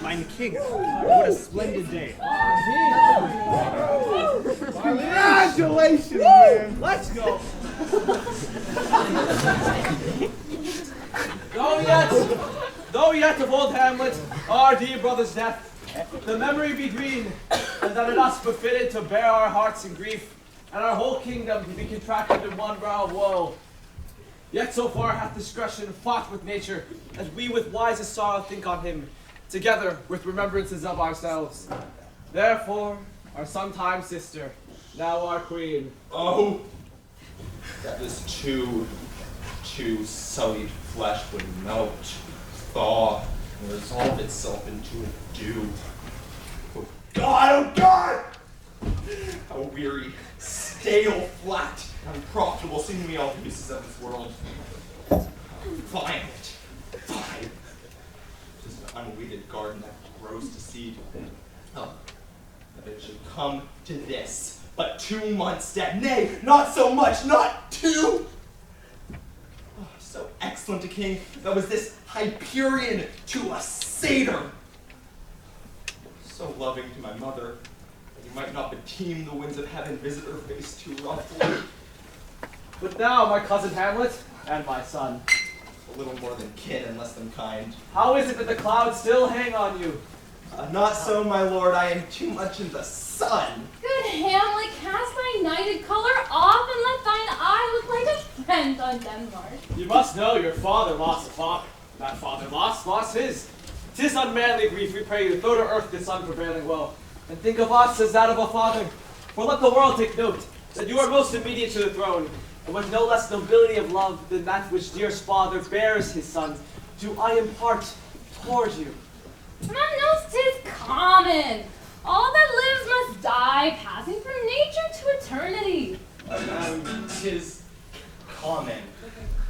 Mein King, what a splendid day. Congratulations, man. Let's go. Though yet of old Hamlet, our dear brother's death, the memory be green, and that it us befitted to bear our hearts in grief, and our whole kingdom to be contracted in one brow of woe. Yet so far hath discretion fought with nature, as we with wisest sorrow think on him, together with remembrances of ourselves. Therefore, our sometime sister, now our queen. Oh, that this too sullied flesh would melt, thaw, and resolve itself into a dew. Oh God! How weary, stale, flat, unprofitable seem to me all the uses of this world. Fine. Just an unweeded garden that grows to seed. Oh, that it should come to this, but 2 months dead. Nay, not so much, not 2! Oh, so excellent a king that was this Hyperion to a satyr. So loving to my mother, that he might not beteem the winds of heaven visit her face too roughly. But now, my cousin Hamlet, and my son, A little more than kin and less than kind. how is it that the clouds still hang on you? Not so, my lord, I am too much in the sun. Good Hamlet, cast thy nighted color off, and let thine eye look like a friend on Denmark. You must know your father lost a father. That father lost his. 'Tis unmanly grief, we pray you, throw to earth this unprevailing woe, and think of us as that of a father. For let the world take note that you are most immediate to the throne, and with no less nobility of love than that which dearest father bears his sons, do I impart toward you. Man knows 'tis common. All that lives must die, passing from nature to eternity. 'Tis common.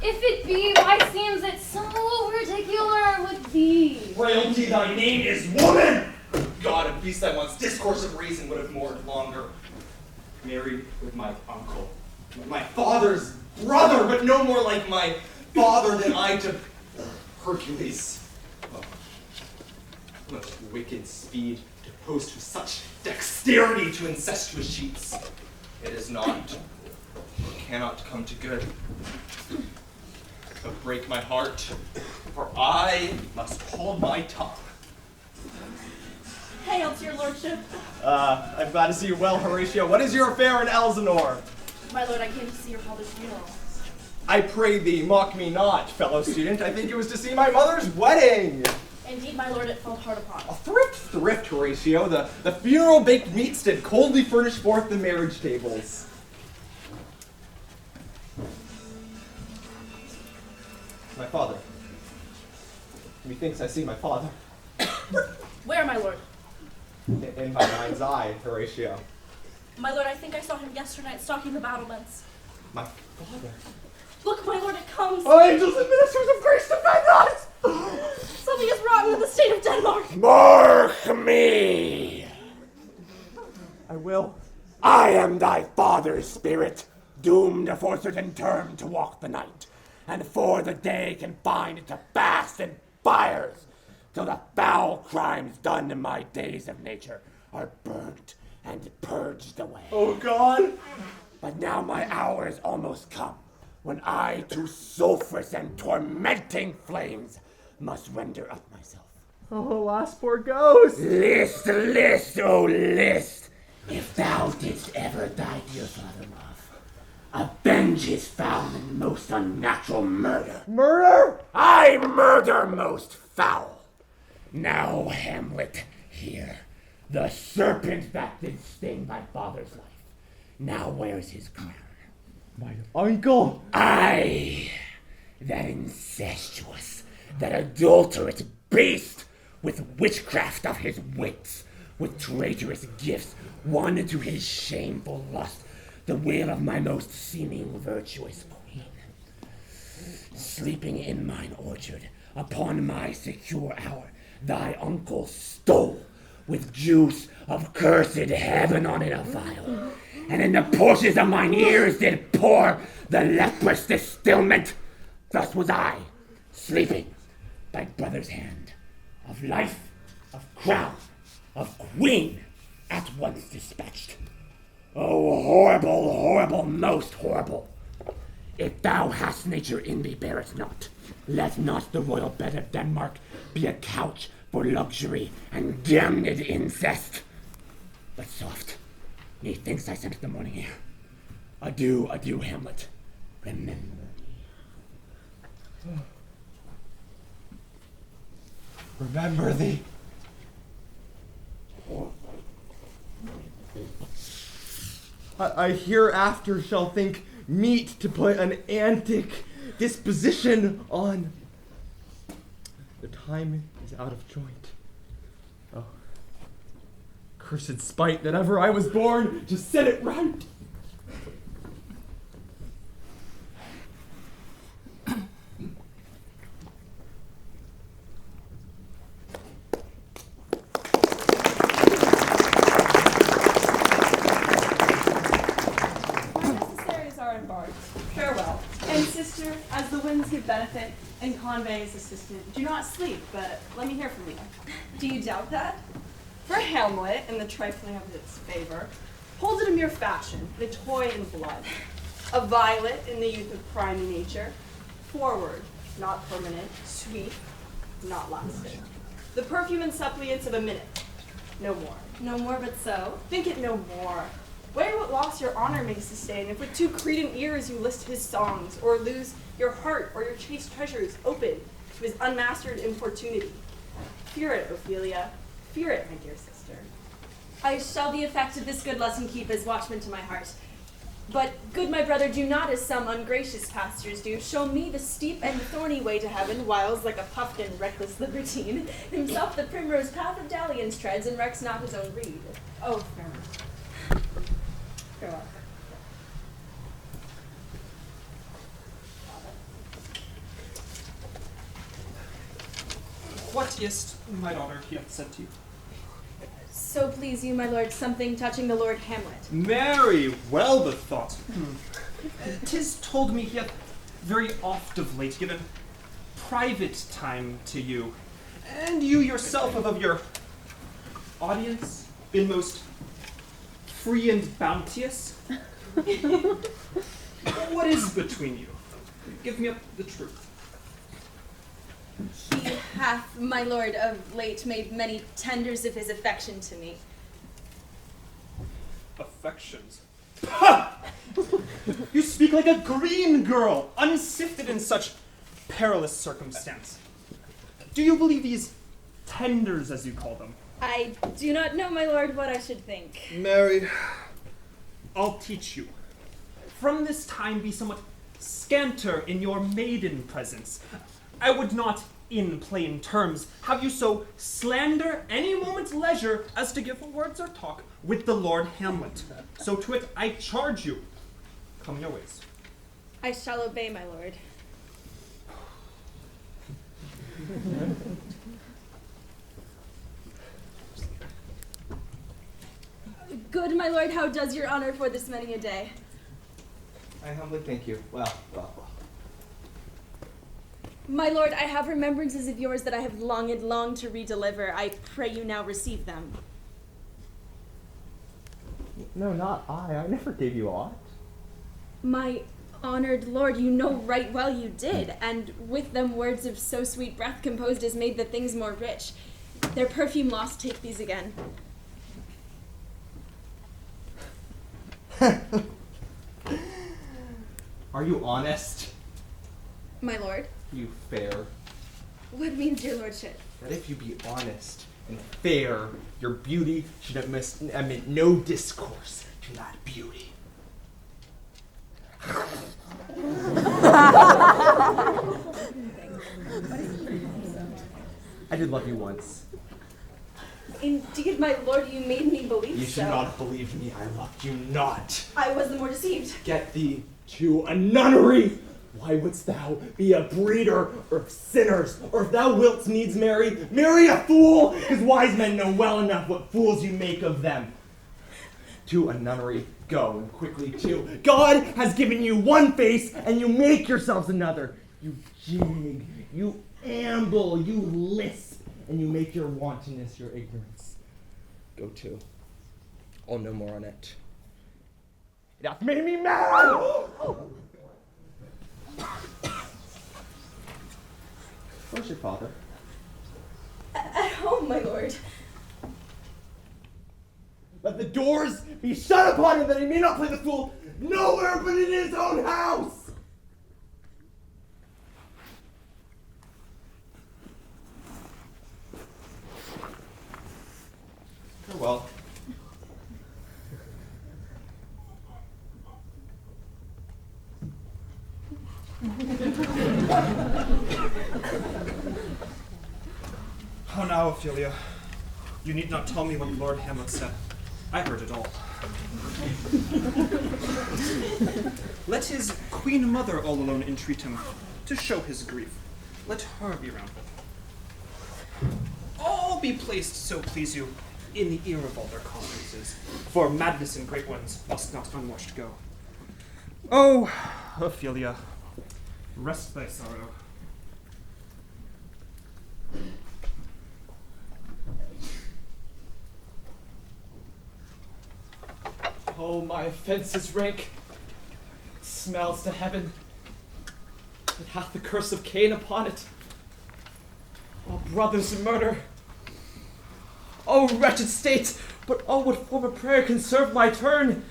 If it be, why seems it so particular with thee? Royalty, thy name is woman! God of beast that once discourse of reason would have mourned longer. Married with my uncle, my father's brother, but no more like my father than I to Hercules. Oh, much wicked speed to post with such dexterity to incestuous sheets. It is not, or cannot come to good. But break my heart, for I must hold my tongue. Hail to your lordship. I'm glad to see you well, Horatio. What is your affair in Elsinore? My lord, I came to see your father's funeral. I pray thee, mock me not, fellow student. I think it was to see my mother's wedding. Indeed, my lord, it felt hard upon A us. thrift, Horatio. The funeral baked meats did coldly furnish forth the marriage tables. My father. Methinks I see my father. Where, my lord? In my mind's eye, Horatio. My lord, I think I saw him yesterday night stalking the battlements. My father. Look, my lord, it comes. Oh, angels and ministers of grace defend us! Something is rotten in the state of Denmark. Mark me! I will. I am thy father's spirit, doomed for certain term to walk the night, and for the day confined to fast and fires, till the foul crimes done in my days of nature are burnt and purged away. Oh, God! But now my hour is almost come, when I to sulphurous and tormenting flames must render up myself. Oh, alas, poor ghost! List, oh list, if thou didst ever thy dear father love, avenge his foul and most unnatural murder. Murder? I murder most foul. Now, Hamlet, here, the serpent that did sting thy father's life, now wears his crown. My uncle! I, that incestuous, that adulterate beast, with witchcraft of his wits, with traitorous gifts won to his shameful lust, the will of my most seeming virtuous queen. Sleeping in mine orchard, upon my secure hour, thy uncle stole, with juice of cursed heaven on in a vial, and in the portions of mine ears did pour the leprous distilment. Thus was I, sleeping, thy brother's hand, of life, of crown, of queen, at once dispatched. Oh, horrible, horrible, most horrible! If thou hast nature in thee, bear it not. Let not the royal bed of Denmark be a couch for luxury and damned incest. But soft, methinks I scent the morning air. Adieu, adieu, Hamlet. Remember me. Remember thee. I hereafter shall think meet to put an antic disposition on. The time is out of joint. Oh, cursed spite that ever I was born to set it right. Farewell. And sister, as the winds give benefit and convey his assistant, do not sleep, but let me hear from you. Do you doubt that? For Hamlet, in the trifling of its favor, holds it a mere fashion, the toy in blood. A violet in the youth of prime nature, forward, not permanent, sweet, not lasting. The perfume and suppliance of a minute, no more. No more but so? Think it no more. Weigh what loss your honor may sustain, if with too credent ears you list his songs, or lose your heart or your chaste treasures open to his unmastered importunity. Fear it, Ophelia. Fear it, my dear sister. I shall the effect of this good lesson keep as watchman to my heart. But, good my brother, do not as some ungracious pastors do, show me the steep and thorny way to heaven, whiles, like a puffed and reckless libertine, himself the primrose path of dalliance treads, and recks not his own reed. Oh, farewell. Farewell. What is't, my daughter, he hath said to you? So please you, my lord, something touching the Lord Hamlet. Marry, well bethought. 'Tis told me he hath very oft of late given private time to you, and you yourself have of your audience been most free and bounteous. What is between you? Give me up the truth. He hath, my lord, of late made many tenders of his affection to me. Affections? Ha! You speak like a green girl, unsifted in such perilous circumstance. Do you believe these tenders, as you call them? I do not know, my lord, what I should think. Mary, I'll teach you. From this time be somewhat scanter in your maiden presence. I would not, in plain terms, have you so slander any moment's leisure as to give words or talk with the Lord Hamlet. So to it I charge you. Come your ways. I shall obey, my lord. Good, my lord, how does your honor for this many a day? I humbly thank you. Well. My lord, I have remembrances of yours that I have longed to redeliver. I pray you now receive them. No, not I. I never gave you aught. My honored lord, you know right well you did, and with them words of so sweet breath composed as made the things more rich. Their perfume lost, take these again. Are you honest? My lord? You fair. What means your lordship? That if you be honest and fair, your beauty should admit no discourse to that beauty. I did love you once. Indeed, my lord, you made me believe You so. should not have believed me. I loved you not. I was the more deceived. Get thee to a nunnery. Why wouldst thou be a breeder of sinners? Or if thou wilt needs marry a fool, because wise men know well enough what fools you make of them. To a nunnery go, and quickly too. God has given you one face, and you make yourselves another. You jig, you amble, you lisp, and you make your wantonness your ignorance. Go to. I'll no more on it. It hath made me mad! Where's your father? At home, my lord. Let the doors be shut upon him that he may not play the fool nowhere but in his own house! Farewell. How now, Ophelia? You need not tell me what Lord Hamlet said. I heard it all. Let his queen mother all alone entreat him to show his grief. Let her be round with him. All be placed, so please you, in the ear of all their conferences, for madness in great ones must not unwatched go. Oh, Ophelia, rest thy sorrow. Oh, my offense is rank. It smells to heaven. It hath the curse of Cain upon it. Oh, brothers in murder. Oh, wretched state, but oh, what form of prayer can serve my turn?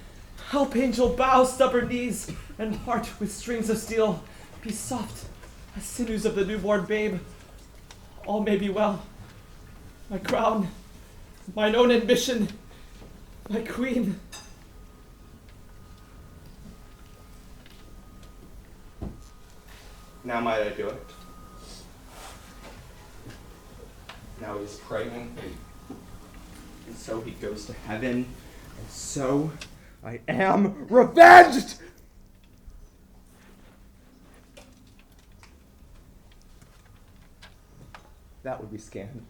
Help, angel, bow stubborn knees, and heart with strings of steel. Be soft as sinews of the newborn babe. All may be well. My crown, mine own ambition, my queen. Now might I do it? Now he's praying, and so he goes to heaven, and so I am revenged! That would be scanned.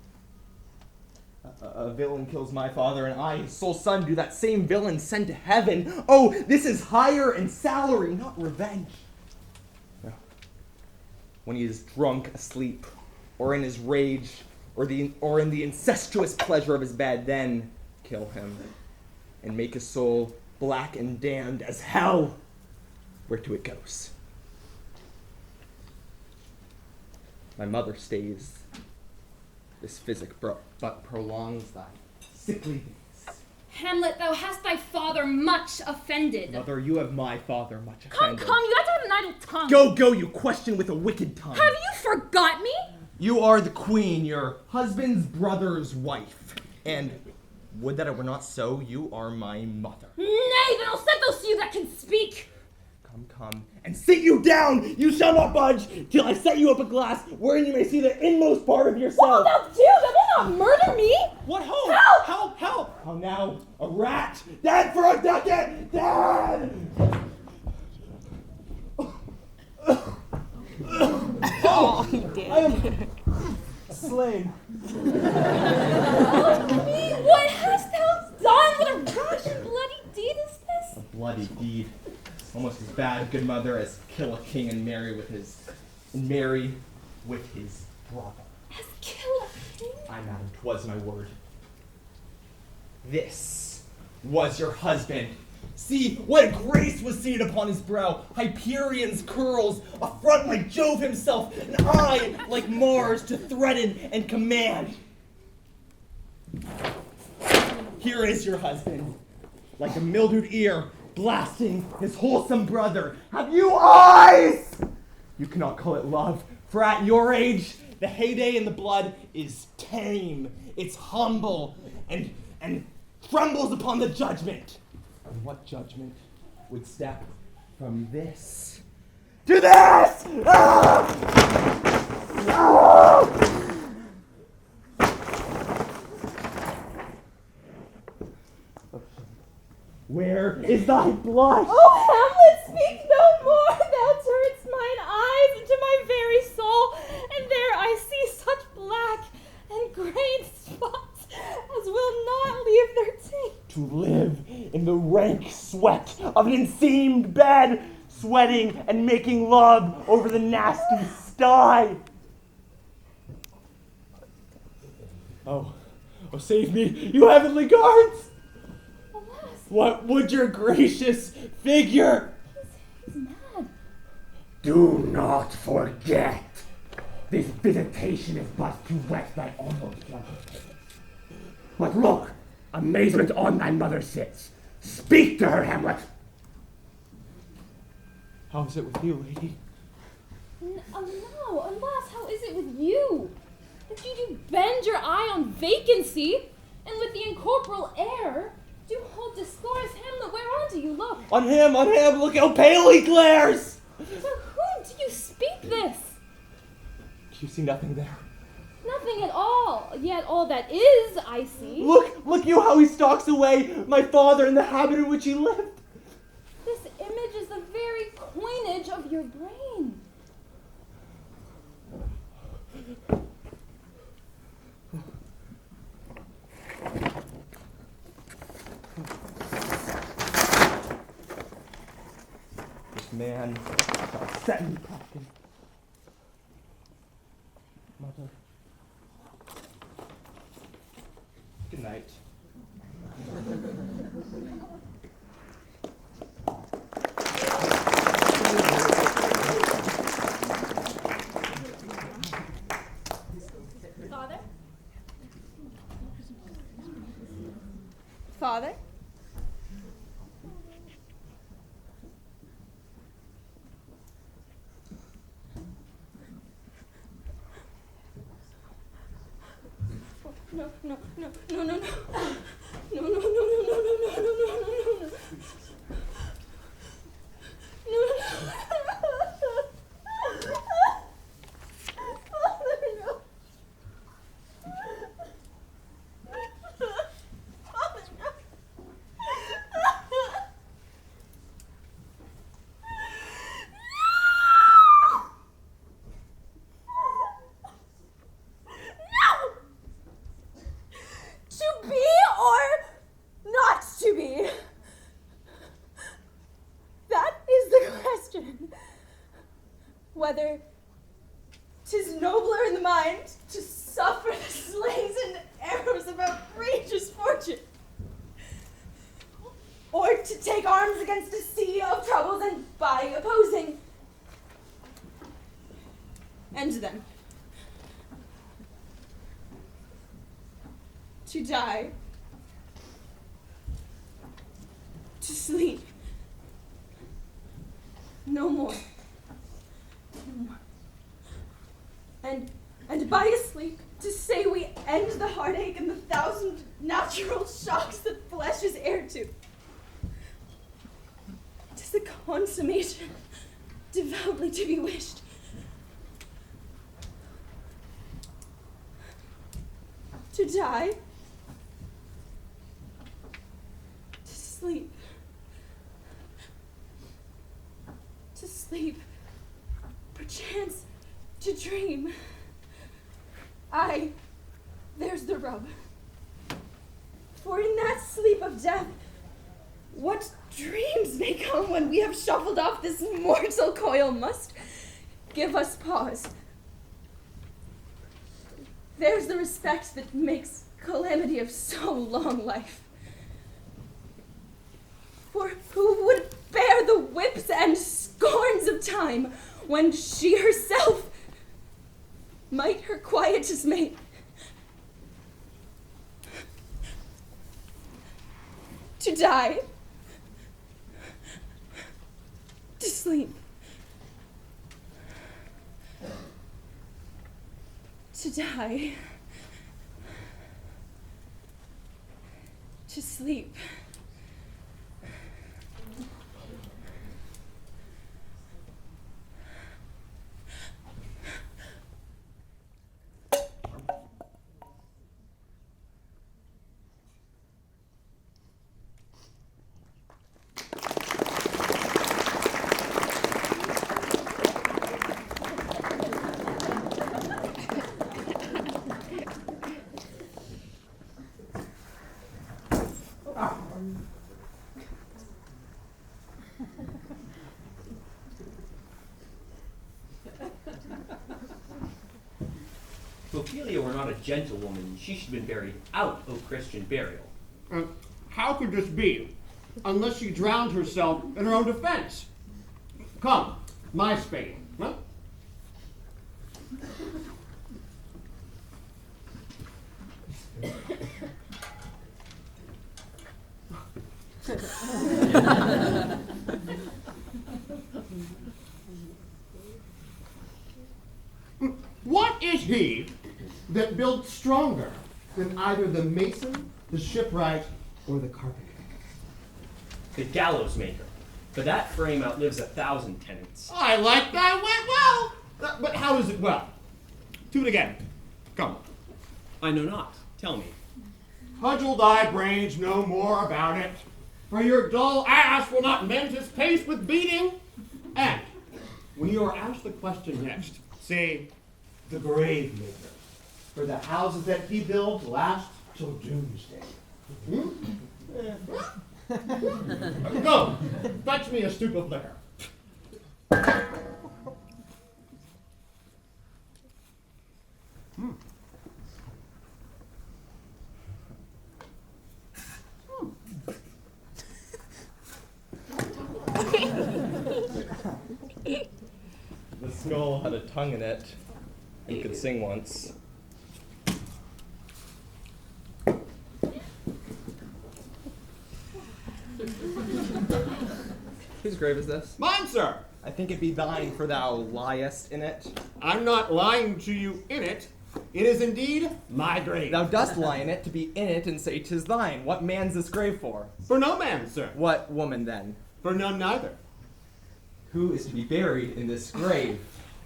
A villain kills my father, and I, his sole son, do that same villain send to heaven. Oh, this is hire and salary, not revenge. No. When he is drunk, asleep, or in his rage, or in the incestuous pleasure of his bed, then kill him, and make his soul black and damned as hell, whereto it goes. My mother stays. This physic but prolongs thy sickly days. Hamlet, thou hast thy father much offended. Mother, you have my father much Come, offended. you have to have an idle tongue. Go, you question with a wicked tongue. Have you forgot me? You are the queen, your husband's brother's wife. And would that it were not so, you are my mother. Nay, then I'll set those to you that can speak. Come, and sit you down! You shall not budge till I set you up a glass wherein you may see the inmost part of yourself. What wilt thou do? Thou wilt not murder me? What hope? Help! How now? A rat! Dead for a ducat! Dead! Oh, he did. I am slain. What hast thou done? What a rash and bloody deed is this? A bloody deed. Almost as bad, good mother, as kill a king and marry with his brother. As kill a king? Ay, madam, 'twas my word. This was your husband. See, what grace was seated upon his brow. Hyperion's curls, a front like Jove himself, an eye like Mars to threaten and command. Here is your husband, like a mildewed ear, blasting his wholesome brother. Have you eyes? You cannot call it love, for at your age, the heyday in the blood is tame, it's humble, and trembles upon the judgment. And what judgment would step from this to this? Where is thy blush? Oh, Hamlet, speak no more! Thou turnest mine eyes into my very soul, and there I see such black and grayed spots as will not leave their taint. To live in the rank sweat of an enseamed bed, sweating and making love over the nasty sty. Oh, save me, you heavenly guards! Alas, What would your gracious figure? he's mad. Do not forget, this visitation is but to wet thy almost flower. But look, amazement on thy mother sits. Speak to her, Hamlet. How is it with you, lady? No, alas, how is it with you? That you do bend your eye on vacancy, and with the incorporeal air, do hold discourse, Hamlet, whereon do you look? On him, look how pale he glares! To whom do you speak this? Do you see nothing there? Nothing at all, yet all that is, I see. Look you how he stalks away, my father, in the habit in which he lived. This image is the very coinage of your brain. This man shall set me captive. Mother. Good night. Father? Father? No, no, no, no, no, no. No, no, no, no, no, no, no, no, no, no, no. To be or not to be? That is the question. Whether 'tis nobler in the mind to suffer the slings and arrows of outrageous fortune, or to take arms against a sea of troubles and by opposing. And then, to die, to sleep, no more, no more. And by a sleep, to say we end the heartache and the thousand natural shocks that flesh is heir to. 'Tis the consummation devoutly to be wished. To die, to sleep, perchance to dream. Aye, there's the rub. For in that sleep of death, what dreams may come when we have shuffled off this mortal coil must give us pause. There's the respect that makes calamity of so long life. For who would bear the whips and scorns of time when she herself might her quietus make? To die, to sleep, to die, to sleep. If Ophelia were not a gentlewoman, she should have been buried out of Christian burial. How could this be? Unless she drowned herself in her own defense. Come, my spade. Huh? What is he that builds stronger than either the mason, the shipwright, or the carpenter? The gallows maker. But that frame outlives 1,000 tenants. I like that went well. But how is it well? Do it again. Come. I know not. Tell me. Cudgel thy brains no more about it, for your dull ass will not mend his pace with beating. And when you are asked the question next, say, the grave maker, for the houses that he builds last till doomsday. Go, fetch me a stoop of liquor. The skull had a tongue in it and could sing once. Whose grave is this? Mine, sir. I think it be thine, for thou liest in it. I'm not lying to you in it. It is indeed my grave. Thou dost lie in it to be in it and say 'tis thine. What man's this grave for? For no man, sir. What woman then? For none neither. Who is to be buried in this grave?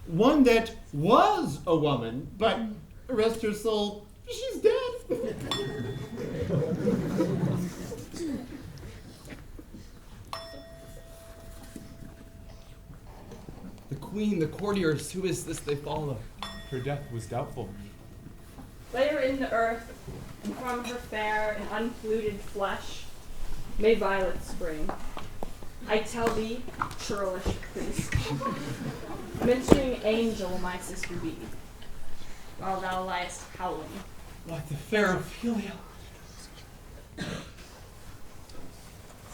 One that was a woman, but rest her soul, she's dead. The queen, the courtiers, who is this they follow? Her death was doubtful. Lay her in the earth, and from her fair and unpolluted flesh may violets spring. I tell thee, churlish priest, mentioning angel my sister be, while thou liest howling. Like the fair Ophelia.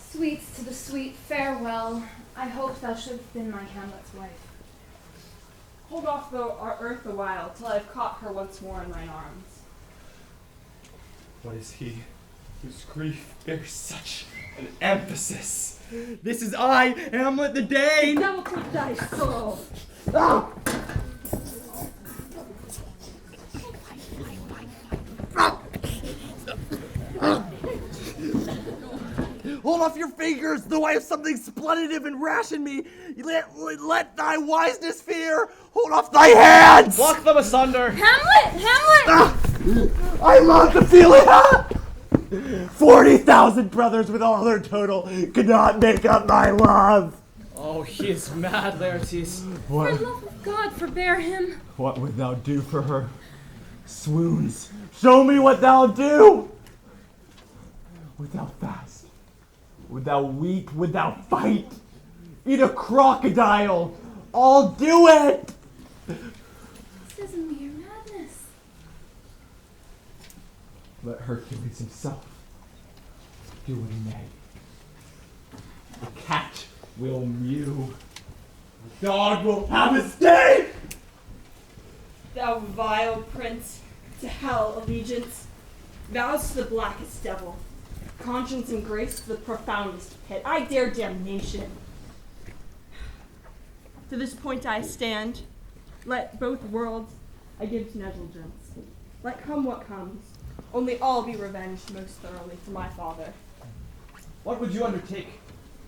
Sweets to the sweet, farewell. I hoped thou shouldst been my Hamlet's wife. Hold off our earth a while, till I've caught her once more in mine arms. What is he whose grief bears such an emphasis? This is I, Hamlet the Dane! Devil take thy soul! Ah! Hold off your fingers, though I have something splendid and rash in me. Let thy wiseness fear. Hold off thy hands. Pluck them asunder. Hamlet! Hamlet! Ah! I love Ophelia. 40,000 brothers with all their total could not make up my love. Oh, he is mad, Laertes. For love of God, forbear him. What would thou do for her? Swoons, show me what thou do. Would thou fast? Would thou weep? Would thou fight? Eat a crocodile? I'll do it! This is mere madness. Let Hercules himself do what he may. The cat will mew. The dog will have his day! Thou vile prince, to hell allegiance, vows to the blackest devil, conscience and grace to the profoundest pit. I dare damnation. To this point I stand. Let both worlds I give to negligence. Let come what comes. Only all be revenged most thoroughly for my father. What would you undertake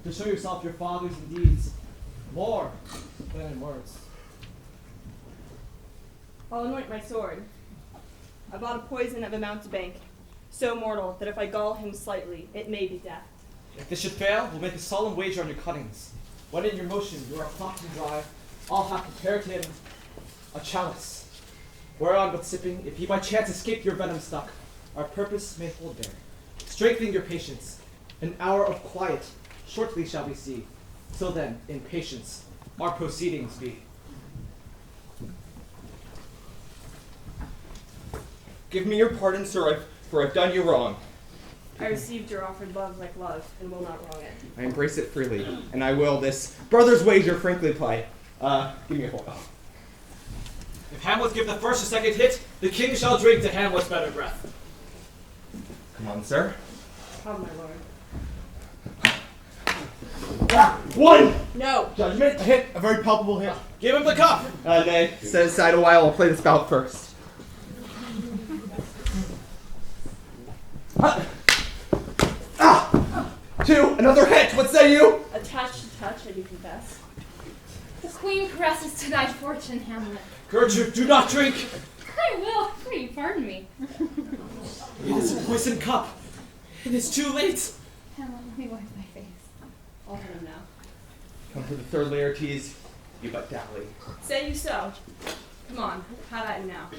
to show yourself your fathers in deeds more than in words? I'll anoint my sword. I bought a poison of a mountebank, so mortal that if I gall him slightly, it may be death. If this should fail, we'll make a solemn wager on your cuttings. When in your motion you are hot and dry, I'll have prepared him a chalice, whereon but sipping, if he by chance escape your venom stuck, our purpose may hold there, strengthening your patience, An hour of quiet shortly shall we see. Till then, in patience, our proceedings be. Give me your pardon, sir, for I've done you wrong. I received your offered love like love, and will not wrong it. I embrace it freely, and I will this brother's wager frankly play. Give me a hold. If Hamlet give the first or second hit, the king shall drink to Hamlet's better breath. Come on, sir. Come, my lord. One! No. Judgment. A hit, a very palpable hit. Give him the cup! Nay, set aside a while, I'll play this bout first. Two, another hit, what say you? Attached to touch, I do confess. The queen caresses to thy fortune, Hamlet. Gertrude, do not drink! I will. Pray, pardon me. It is a poisoned cup. It is too late. Hamlet, let me wipe thy face. Alter them now. Come for the third Laertes, you but dally. Say you so. Come on, have at him now.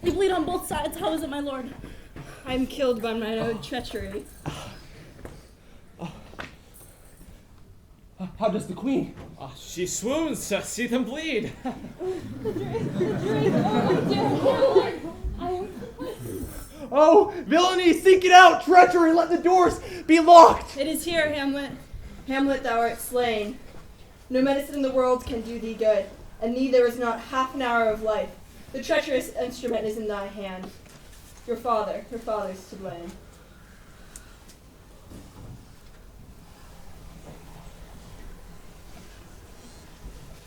You bleed on both sides. How is it, my lord? I am killed by mine own treachery. How does the queen? She swoons to see them bleed. Oh, villainy, seek it out! Treachery, let the doors be locked! It is here, Hamlet. Hamlet, thou art slain. No medicine in the world can do thee good, and thee there is not half an hour of life. The treacherous instrument is in thy hand. Your father's to blame.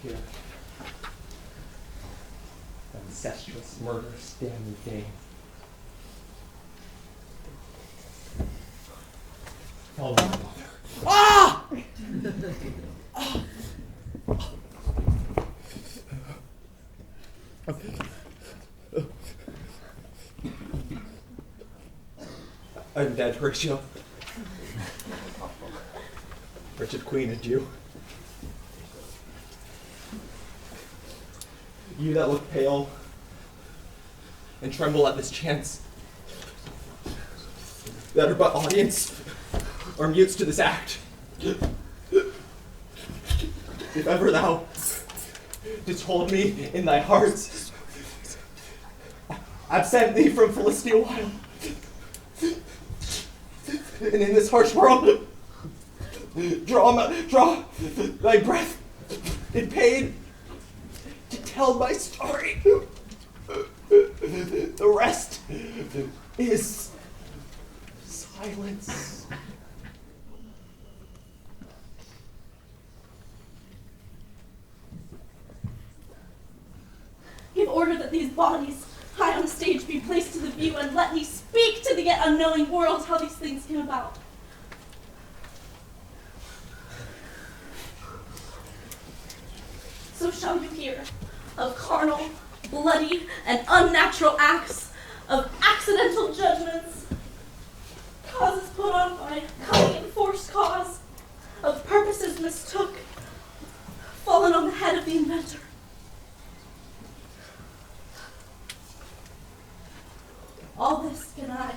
Here. Incestuous, murderous, damned Dane. Follow my mother. Ah! I'm dead, Horatio. Wretched queen, adieu. You that look pale and tremble at this chance, that are but audience or mutes to this act. If ever thou didst hold me in thy heart, absent thee from felicity a while, and in this harsh world, draw thy breath in pain to tell my story. The rest is silence. Give order that these bodies high on the stage be placed to the view, and let me speak to the yet unknowing world how these things came about. So shall you hear of carnal, bloody, and unnatural acts, of accidental judgments, causes put on by cunning and forced cause, of purposes mistook, fallen on the head of the inventor. All this can I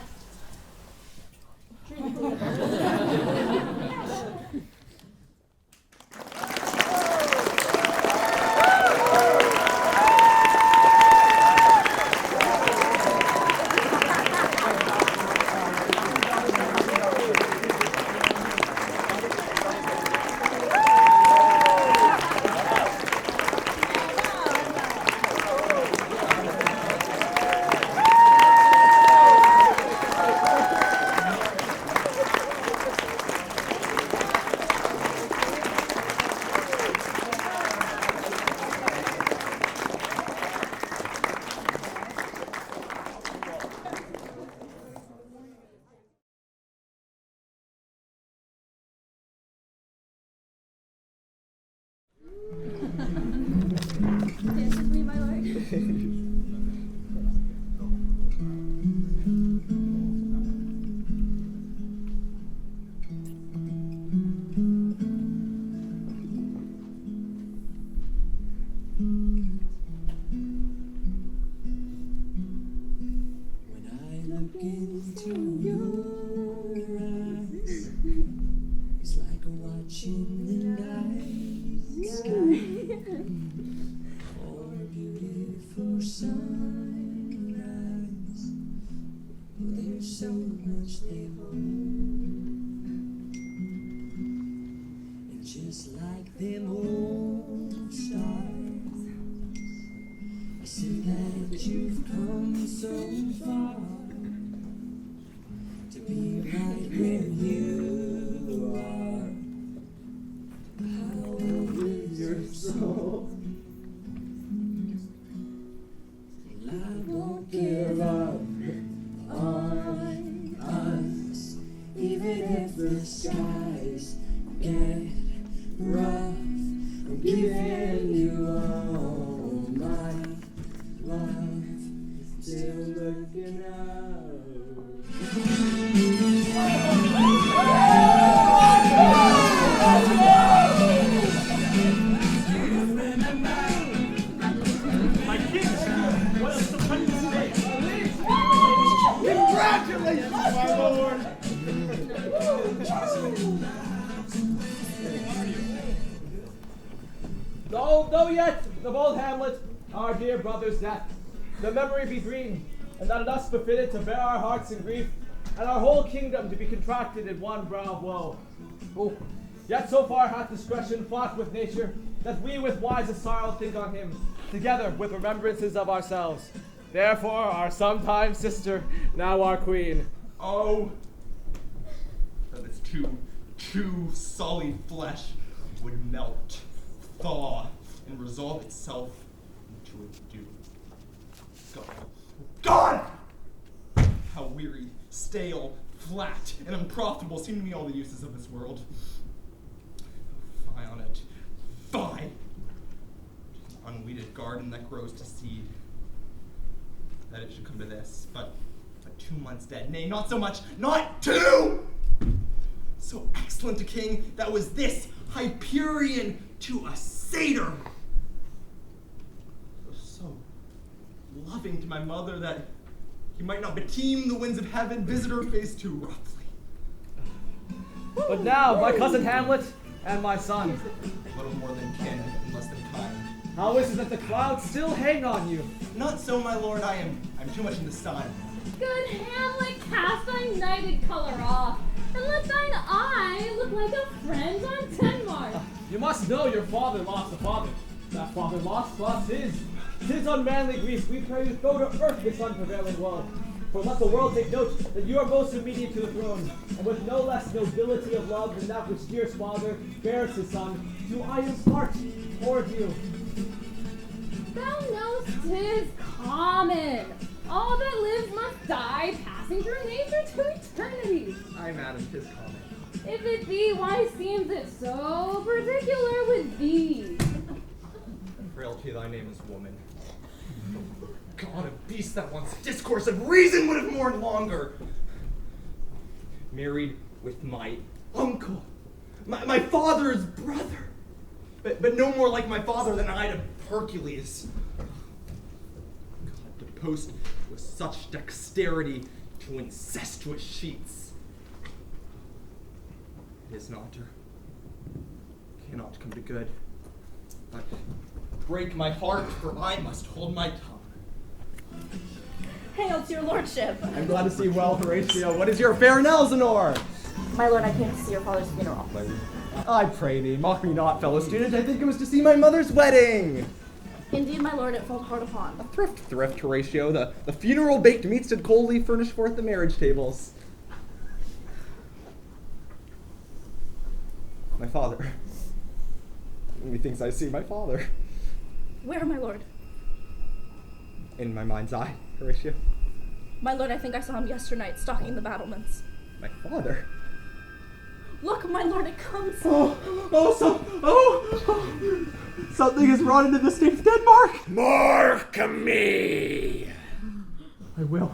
Though yet of old Hamlet, our dear brother's death, the memory be green, and that it us befitted to bear our hearts in grief, and our whole kingdom to be contracted in one brow of woe. Oh, yet so far hath discretion fought with nature, that we with wisest sorrow think on him, together with remembrances of ourselves. Therefore, our sometime sister, now our queen. Oh, that this too sullied flesh would melt, thaw, and resolve itself into a dew. God! How weary, stale, flat, and unprofitable seem to me all the uses of this world. Fie on it. Fie! Unweeded garden that grows to seed. That it should come to this, but 2 months dead. Nay, not so much, not 2! So excellent a king that was this Hyperion to a satyr. So loving to my mother that he might not beteem the winds of heaven, visit her face too roughly. But now, my cousin Hamlet and my son. Little more than kin in less than time. How is it that the clouds still hang on you? Not so, my lord, I'm too much in the sun. Good Hamlet, cast thy nighted color off, and let thine eye look like a friend on Denmark. You must know your father lost a father. That father lost his. 'Tis unmanly grief, we pray you throw to earth this unprevailing woe. For let the world take note that you are most immediate to the throne, and with no less nobility of love than that which dearest father bears his son, do I impart toward you. Thou know'st 'tis common. All that lives must die, passing through nature to eternity. Aye, madam, 'tis common. If it be, why seems it so particular with thee? Frailty, thy name is woman. God, a beast that wants discourse of reason would have mourned longer. Married with my uncle, my father's brother, but no more like my father than I to Hercules. God, to post with such dexterity to incestuous sheets. It is not, or cannot come to good, but break my heart, for I must hold my tongue. Hail to your lordship. I'm glad to see you well, Horatio. What is your affair in Elsinore? My lord, I came to see your father's funeral. I pray thee, mock me not, fellow student. I think it was to see my mother's wedding. Indeed, my lord, it fell hard upon. Thrift, Horatio. The funeral baked meats did coldly furnish forth the marriage tables. My father. Methinks I see my father. Where, my lord? In my mind's eye, Horatio. My lord, I think I saw him yesternight stalking the battlements. My father? Look, my lord, it comes. Something is brought into the state of Denmark. Mark me. I will.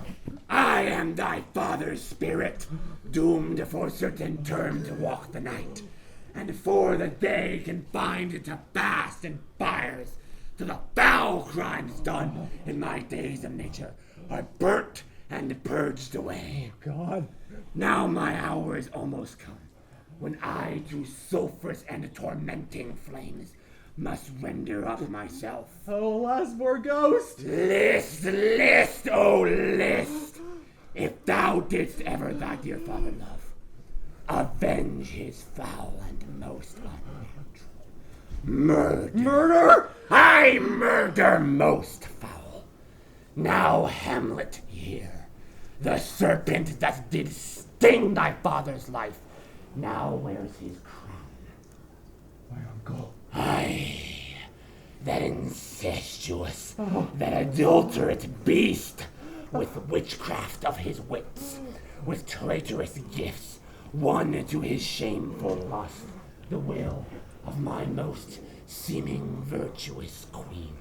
I am thy father's spirit, doomed for certain term to walk the night, and for the day confined to fast and fires, till the foul crimes done in my days of nature are burnt and purged away. Oh, God. Now my hour is almost come, when I to sulphurous and tormenting flames must render up myself. Oh, alas, poor ghost. List, oh list! If thou didst ever thy dear father love, avenge his foul and most unnatural murder. I murder most foul. Now Hamlet here, the serpent that did sting thy father's life, now wears his crown. My uncle. Aye, that incestuous, that adulterate beast, with witchcraft of his wits, with traitorous gifts, won to his shameful lust the will of my most seeming virtuous queen.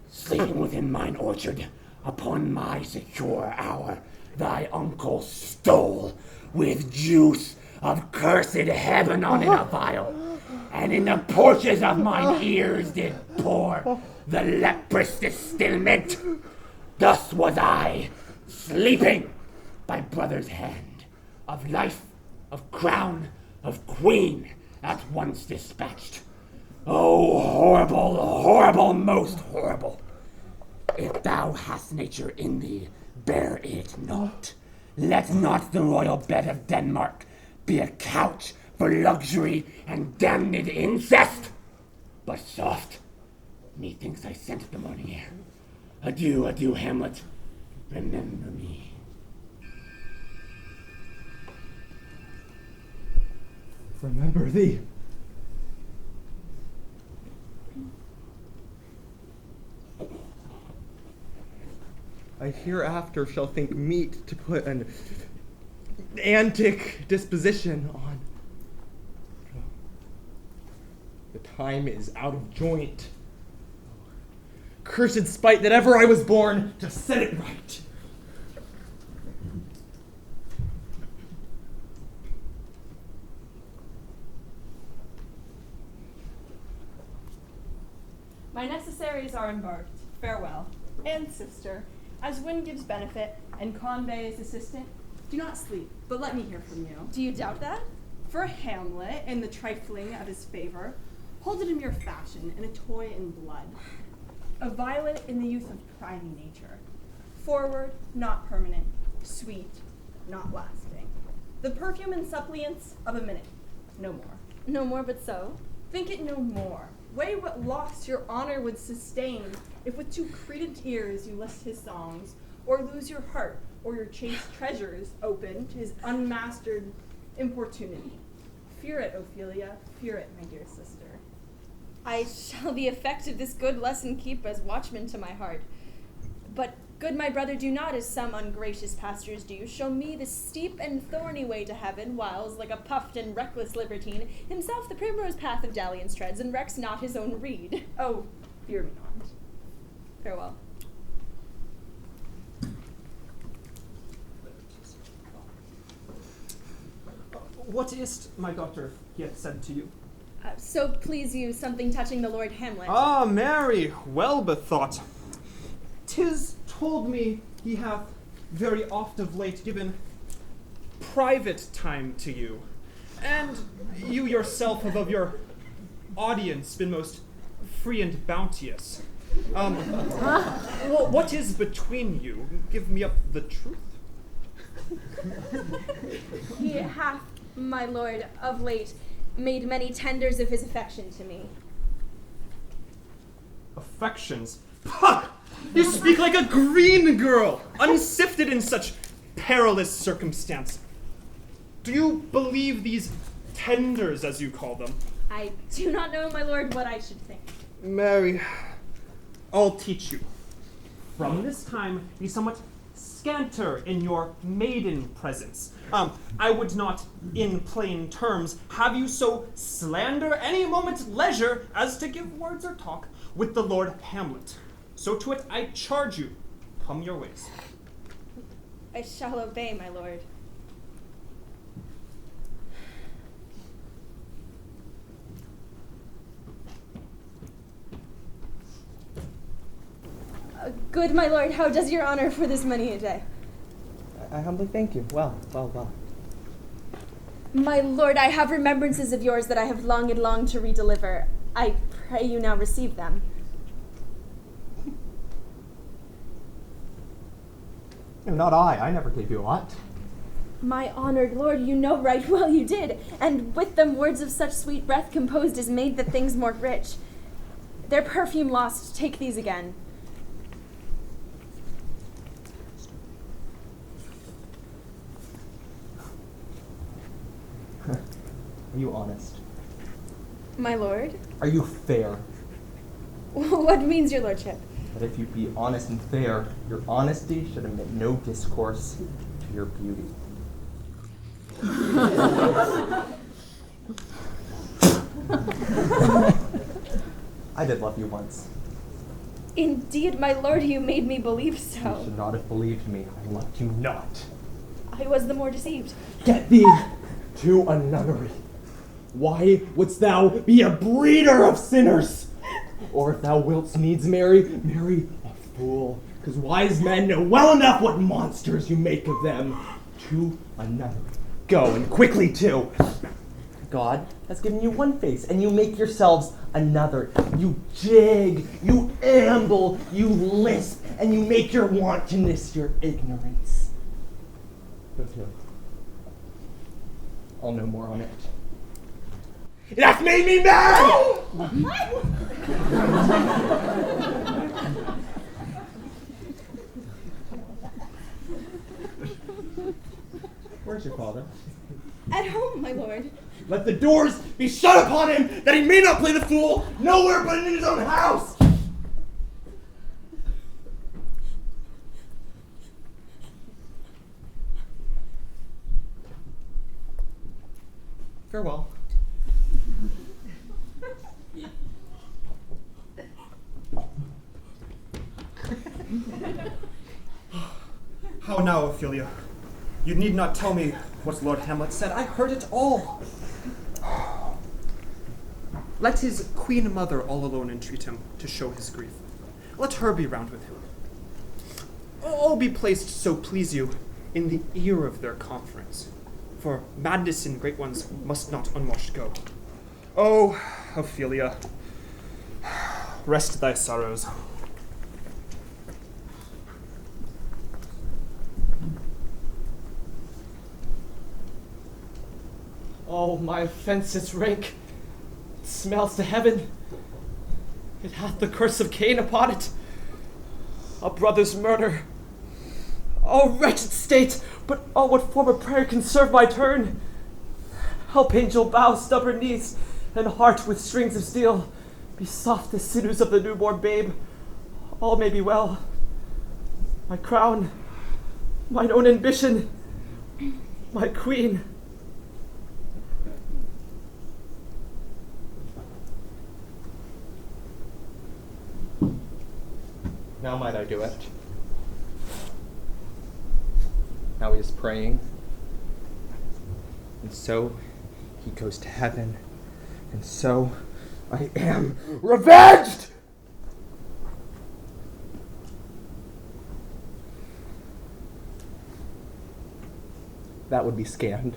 Sleeping within mine orchard, upon my secure hour, thy uncle stole, with juice of cursed Hebanon in a vial, and in the porches of mine ears did pour the leprous distilment. Thus was I, sleeping by brother's hand, of life, of crown, of queen, at once dispatched. Oh, horrible, horrible, most horrible! If thou hast nature in thee, bear it not. Let not the royal bed of Denmark be a couch for luxury and damned incest. But soft, methinks I scent the morning air. Adieu, adieu, Hamlet. Remember me. Remember thee. I hereafter shall think meet to put an antic disposition on. The time is out of joint. Cursed spite that ever I was born to set it right. My necessaries are embarked. Farewell. And sister, as wind gives benefit and conveys assistant, do not sleep, but let me hear from you. Do you doubt that? For Hamlet, in the trifling of his favor, hold it in mere fashion, and a toy in blood. A violet in the youth of primy nature. Forward, not permanent. Sweet, not lasting. The perfume and suppliance of a minute, no more. No more but so? Think it no more. Weigh what loss your honor would sustain if with too credent ears you list his songs, or lose your heart or your chaste treasures open to his unmastered importunity. Fear it, Ophelia, fear it, my dear sister. I shall the effect of this good lesson keep as watchman to my heart. But, good my brother, do not, as some ungracious pastors do, show me the steep and thorny way to heaven, whiles, like a puffed and reckless libertine, himself the primrose path of dalliance treads, and recks not his own reed. Oh, fear me not. Farewell. What is't my daughter yet said to you? So please you, something touching the Lord Hamlet. Ah, Mary, well bethought. 'Tis told me he hath very oft of late given private time to you, and you yourself have of your audience been most free and bounteous. Well, what is between you? Give me up the truth. He hath, my lord, of late made many tenders of his affection to me. Affections? Pah! You speak like a green girl, unsifted in such perilous circumstance. Do you believe these tenders, as you call them? I do not know, my lord, what I should think. Mary, I'll teach you. From this time, be somewhat scanter in your maiden presence. I would not, in plain terms, have you so slander any moment's leisure as to give words or talk with the Lord Hamlet. So to it I charge you, come your ways. I shall obey, my lord. Good, my lord, how does your honor for this many a day? I humbly thank you. Well. My lord, I have remembrances of yours that I have longed and longed to redeliver. I pray you now receive them. No, not I never gave you aught. My honored lord, you know right well you did, and with them words of such sweet breath composed as made the things more rich. Their perfume lost, take these again. Are you honest? My lord? Are you fair? What means your lordship? That if you be honest and fair, your honesty should omit no discourse to your beauty. I did love you once. Indeed, my lord, you made me believe so. You should not have believed me. I loved you not. I was the more deceived. Get thee to a nunnery. Why wouldst thou be a breeder of sinners? Or if thou wilt needs marry a fool. Because wise men know well enough what monsters you make of them. To a nunnery. Go, and quickly too. God has given you one face, and you make yourselves another. You jig, you amble, you lisp, and you make your wantonness your ignorance. Go to. I'll know more on it. It hath made me mad! Where's your father? At home, my lord. Let the doors be shut upon him, that he may not play the fool nowhere but in his own house! Farewell. How now, Ophelia? You need not tell me what Lord Hamlet said. I heard it all. Let his queen mother all alone entreat him to show his grief. Let her be round with him. All be placed, so please you, in the ear of their conference. For madness in great ones must not unwashed go. Oh, Ophelia, rest thy sorrows. Oh, my offences rank. It smells to heaven. It hath the curse of Cain upon it. A brother's murder. Oh, wretched state! But oh, what form of prayer can serve my turn? Help, angel, bow stubborn knees, and heart with strings of steel. Be soft as sinews of the newborn babe. All may be well. My crown, mine own ambition, my queen. Now might I do it. Now he is praying. And so he goes to heaven. And so I am revenged! That would be scanned.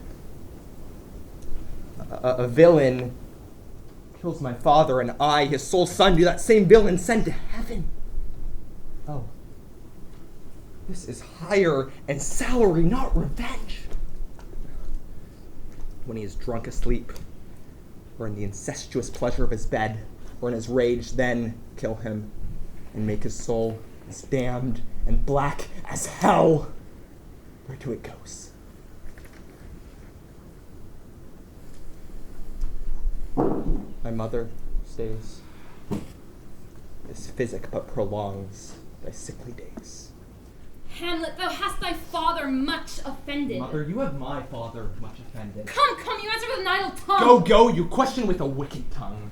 A villain kills my father, and I, his sole son, do that same villain send to heaven. Oh. This is hire and salary, not revenge. When he is drunk asleep, or in the incestuous pleasure of his bed, or in his rage, then kill him and make his soul as damned and black as hell. Where to it goes. My mother stays. This physic but prolongs thy sickly days. Hamlet, thou hast thy father much offended. Mother, you have my father much offended. Come, you answer with an idle tongue. Go, you question with a wicked tongue.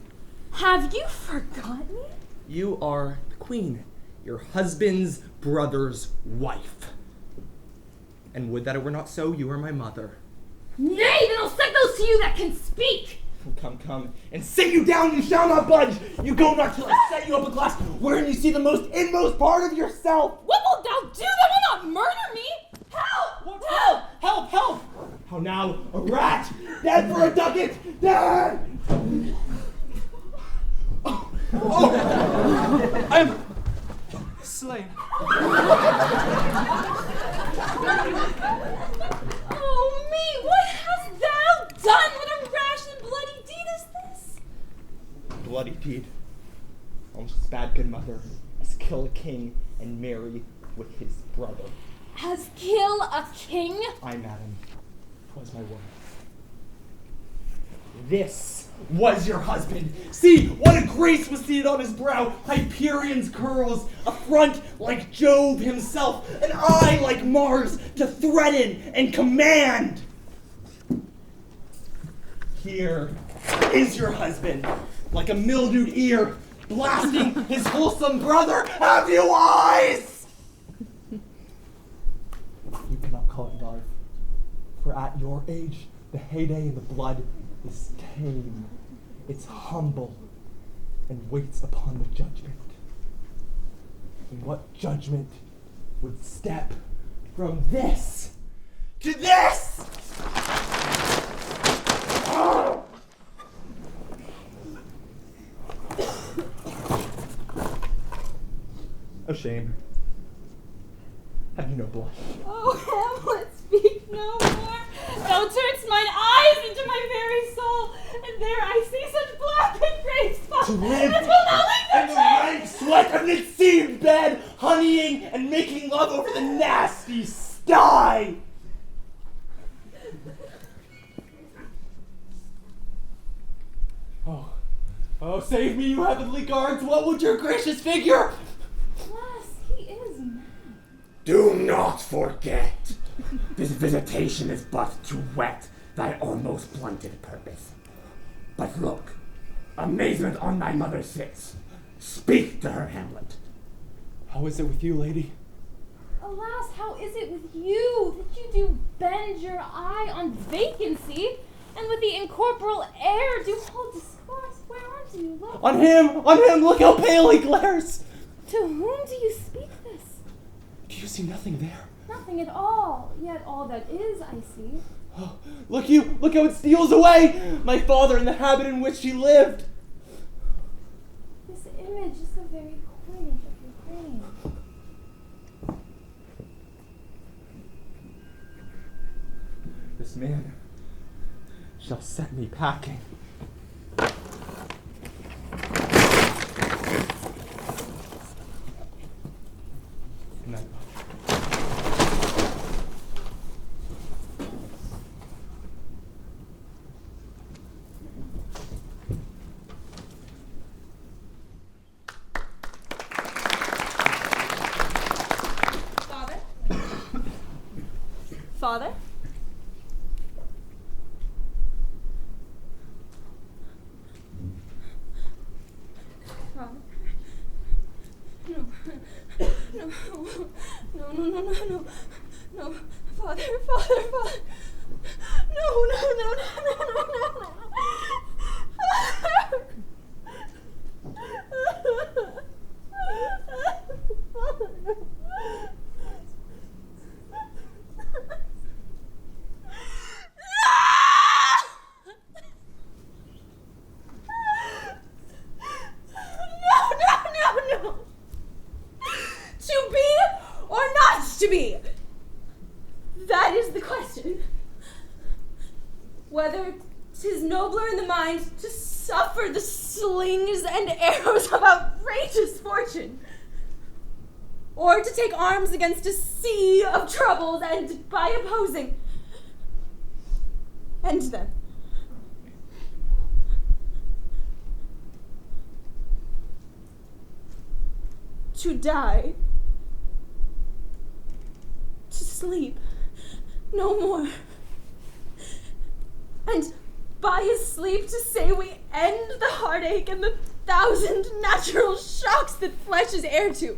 Have you forgotten me? You are the queen, your husband's brother's wife. And would that it were not so, you are my mother. Nay, then I'll set those to you that can speak. Come, and sit you down, you shall not budge. You go not till I set you up a glass wherein you see the most inmost part of yourself. What wilt thou do? Thou wilt not murder me? Help! Help! How now, a rat, dead for a ducat, dead! I'm slain. Oh me, what hast thou done? What a rash and bloody deed is this? Bloody deed. Almost as bad, good mother, as kill a king and marry with his brother. As kill a king? Aye, madam, 'twas my word. This was your husband. See, what a grace was seated on his brow, Hyperion's curls, a front like Jove himself, an eye like Mars to threaten and command. Here is your husband, like a mildewed ear, blasting his wholesome brother. Have you eyes? You cannot call it love, for at your age, the heyday in the blood is tame. It's humble and waits upon the judgment. And what judgment would step from this to this? Oh! Oh, shame. Have you no blush? Oh, Hamlet, speak no more. Thou turn'st mine eyes into my very soul, and there I see such black and grey spots To live as will not leave in the rank sweat of an seared bed, honeying and making love over the nasty sty. Oh, save me, you heavenly guards! What would your gracious figure? Alas, he is mad. Do not forget, this visitation is but to whet thy almost blunted purpose. But look, amazement on thy mother sits. Speak to her, Hamlet. How is it with you, lady? Alas, how is it with you that you do bend your eye on vacancy, and with the incorporeal air do hold discourse? Whereon do you look? On him! Look how pale he glares! To whom do you speak this? Do you see nothing there? Nothing at all, yet all that is I see. Oh, look how it steals away! My father and the habit in which he lived! This image is the very coinage of your brain. This man shall set me packing. Good night. Father? Father? No, Father. No. No. To be or not to be? That is the question. Whether 'tis nobler in the mind to suffer the slings and arrows of outrageous fortune, or to take arms against a sea of troubles and by opposing end them. To die sleep no more. And by his sleep to say we end the heartache and the 1,000 natural shocks that flesh is heir to.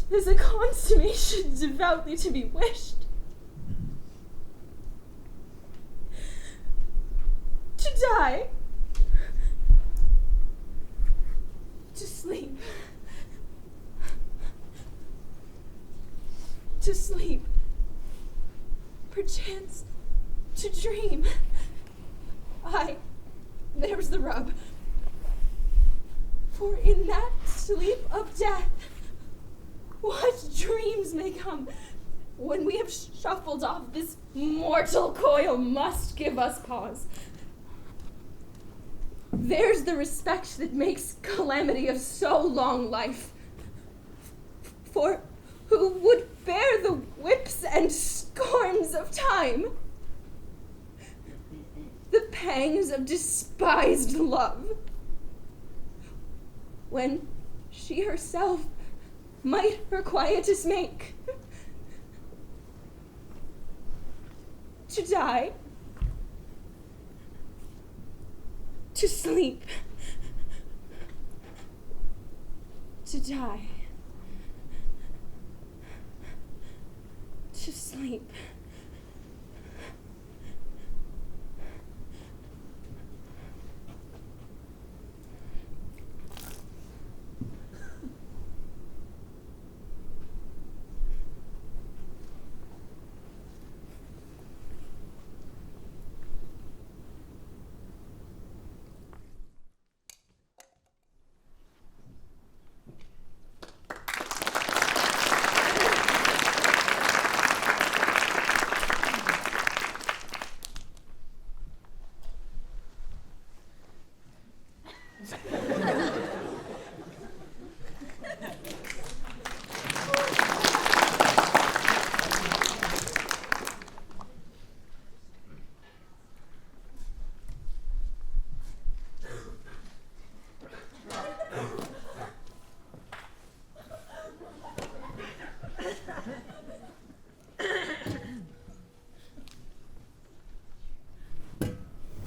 'Tis a consummation devoutly to be wished. To die. To sleep. To sleep. Perchance to dream. Aye, there's the rub. For in that sleep of death, what dreams may come when we have shuffled off this mortal coil must give us pause. There's the respect that makes calamity of so long life. For who would bear the whips and scorns of time? The pangs of despised love, when she herself might her quietus make. To die, to sleep, to die, to sleep.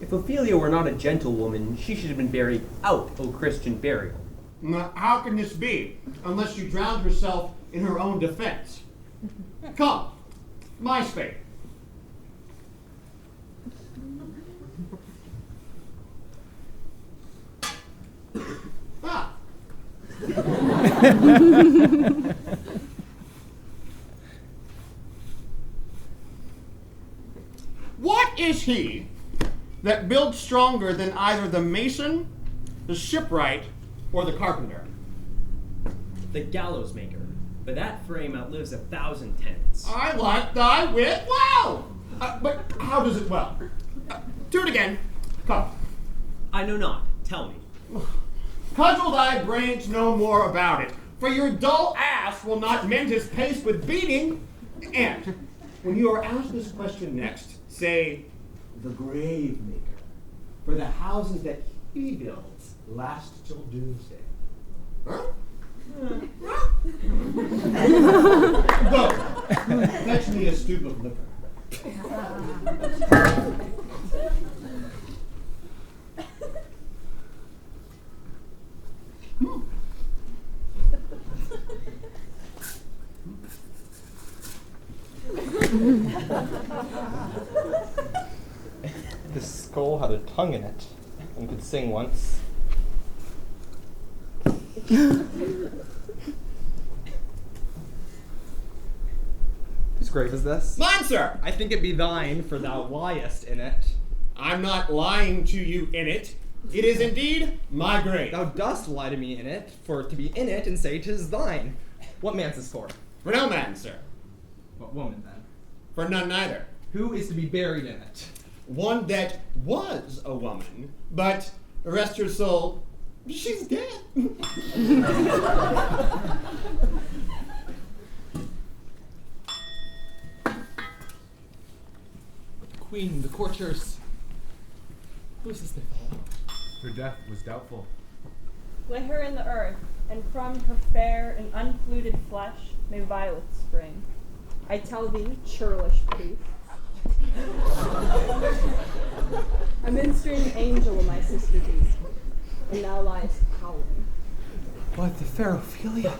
If Ophelia were not a gentlewoman, she should have been buried out o Christian burial. Now, how can this be, unless she drowned herself in her own defense? Come, my spade. Ah. What is he that builds stronger than either the mason, the shipwright, or the carpenter? The gallows maker. But that frame outlives 1,000 tenants. I like thy wit well. But how does it well? Do it again. Come. I know not. Tell me. Cudgel thy brains no more about it, for your dull ass will not mend his pace with beating. And when you are asked this question next, say, the grave maker, for the houses that he builds last till doomsday. Huh? Go, fetch me a stoop of liquor. This skull had a tongue in it and could sing once. Whose grave is this? Mine, sir! I think it be thine, for thou liest in it. I'm not lying to you in it. It is indeed my grave. Thou dost lie to me in it, for to be in it and say 'tis thine. What man's this for? For no man, sir. What woman, then? For none neither. Who is to be buried in it? One that was a woman, but rest her soul, she's dead. Queen, the courtiers. Who is this they follow? Her death was doubtful. Lay her in the earth, and from her fair and unpolluted flesh, may violets spring. I tell thee, churlish priest, a ministering angel of my sister thee, and thou liest howling. But the fair Ophelia.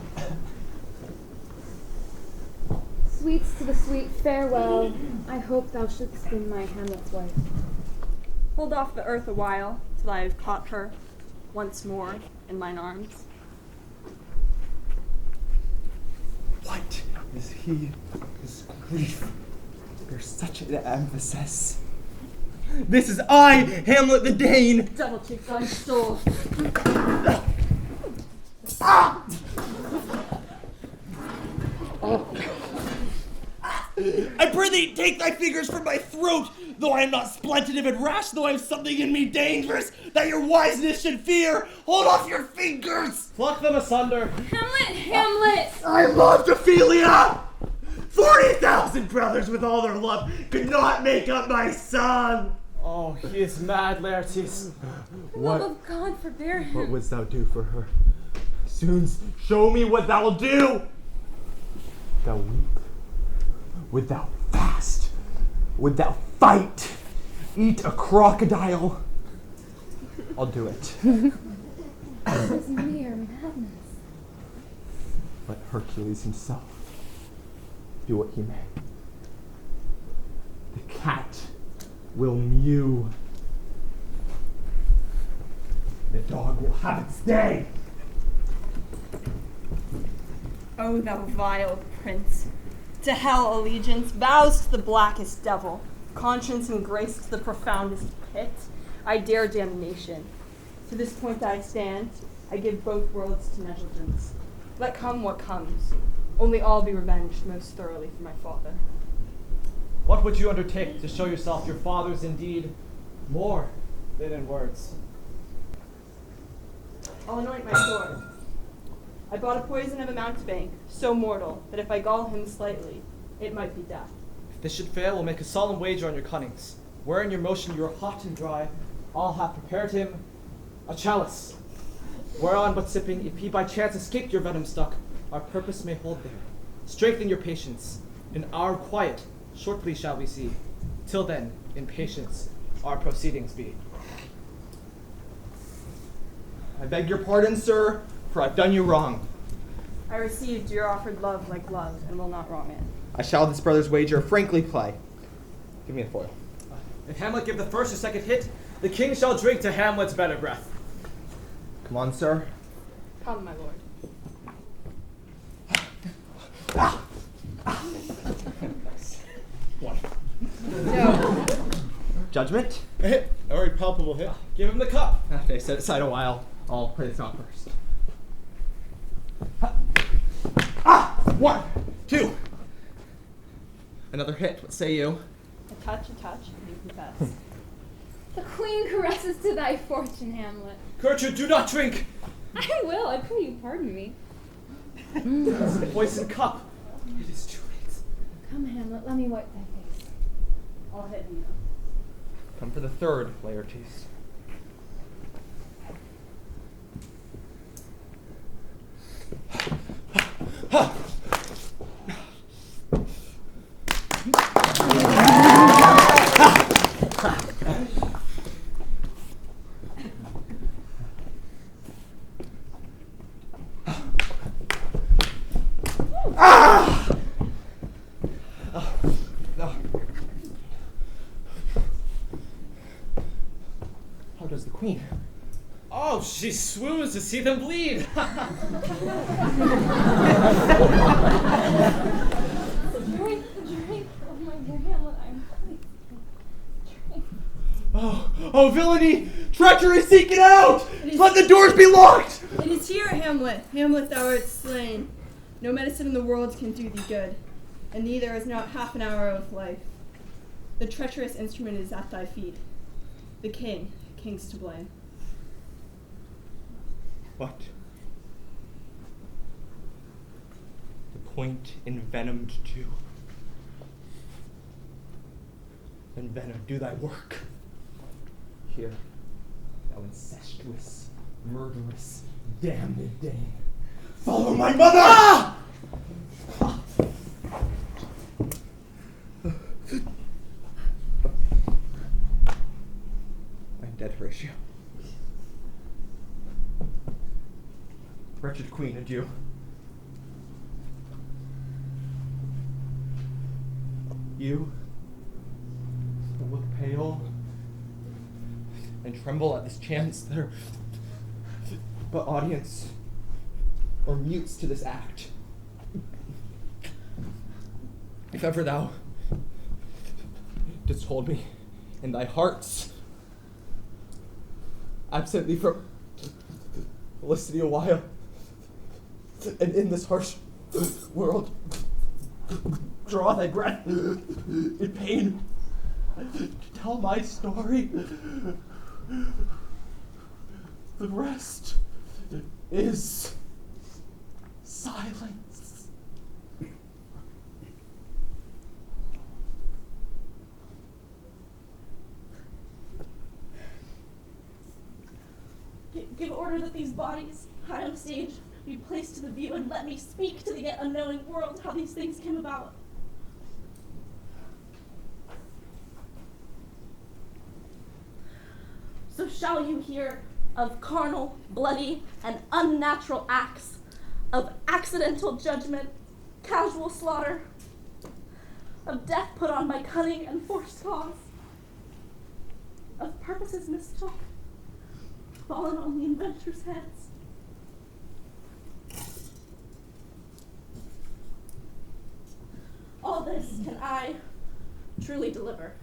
Sweets to the sweet, farewell. I hope thou shouldst be my Hamlet's wife. Hold off the earth a while, till I have caught her once more in mine arms. What is he? His grief bears such an emphasis. This is I, Hamlet the Dane. Devil take thy soul. I prithee, take thy fingers from my throat, though I am not splendid and rash, though I have something in me dangerous that your wiseness should fear. Hold off your fingers! Pluck them asunder. Hamlet! I loved Ophelia! 40,000 brothers with all their love could not make up my son! Oh, he is mad, Laertes. Love of God, forbear him. What wouldst thou do for her? Soon show me what thou wilt do. Thou weep. Would thou fast? Would thou fight? Eat a crocodile? I'll do it. It is mere madness. Let Hercules himself do what he may. The cat will mew. The dog will have its day. O thou vile prince, to hell allegiance, vows to the blackest devil, conscience and grace to the profoundest pit, I dare damnation. To this point I stand, I give both worlds to negligence. Let come what comes, only all be revenged most thoroughly for my father. What would you undertake to show yourself your father's indeed more than in words? I'll anoint my sword. I bought a poison of a mountebank, so mortal that if I gall him slightly, it might be death. If this should fail, we'll make a solemn wager on your cunnings. Where in your motion you are hot and dry, I'll have prepared him a chalice, whereon but sipping, if he by chance escape your venom stuck, our purpose may hold there. Strengthen your patience. In our quiet, shortly shall we see. Till then, in patience, our proceedings be. I beg your pardon, sir, for I've done you wrong. I received your offered love like love, and will not wrong it. I shall this brother's wager frankly play. Give me a foil. If Hamlet give the first or second hit, the king shall drink to Hamlet's better breath. Come on, sir. Come, my lord. One. No. Judgment? A hit. A very palpable hit. Give him the cup. Okay, set it aside a while. I'll play this out first. One, two. Another hit. What say you? A touch, and you confess. The queen caresses to thy fortune, Hamlet. Gertrude, do not drink. I will, I pray you pardon me. It's a poisoned cup. It is too late. Come, Hamlet, let me wipe thy face. I'll hit you. Come for the third, Laertes. How does the queen? Oh, she swoons to see them bleed. The drink of my dear Hamlet, I am quite drink. Oh, villainy! Treachery, seek it out! Let the doors be locked! It is here, Hamlet. Hamlet, thou art slain. No medicine in the world can do thee good, and neither is not half an hour of life. The treacherous instrument is at thy feet. The king's to blame. What? The point envenomed too. Envenom, do thy work. Here, thou incestuous, murderous, damned Dane. Follow my mother! wretched queen, adieu. You look pale and tremble at this chance that are but audience or mutes to this act. If ever thou didst hold me in thy hearts, absent thee from felicity a while, and in this harsh world draw thy breath in pain to tell my story. The rest is silence. Give order that these bodies, high on the stage, be placed to the view, and let me speak to the yet unknowing world how these things came about. So shall you hear of carnal, bloody, and unnatural acts, of accidental judgment, casual slaughter, of death put on by cunning and forced cause, of purposes mistook, fallen on the inventors' heads. All this can I truly deliver.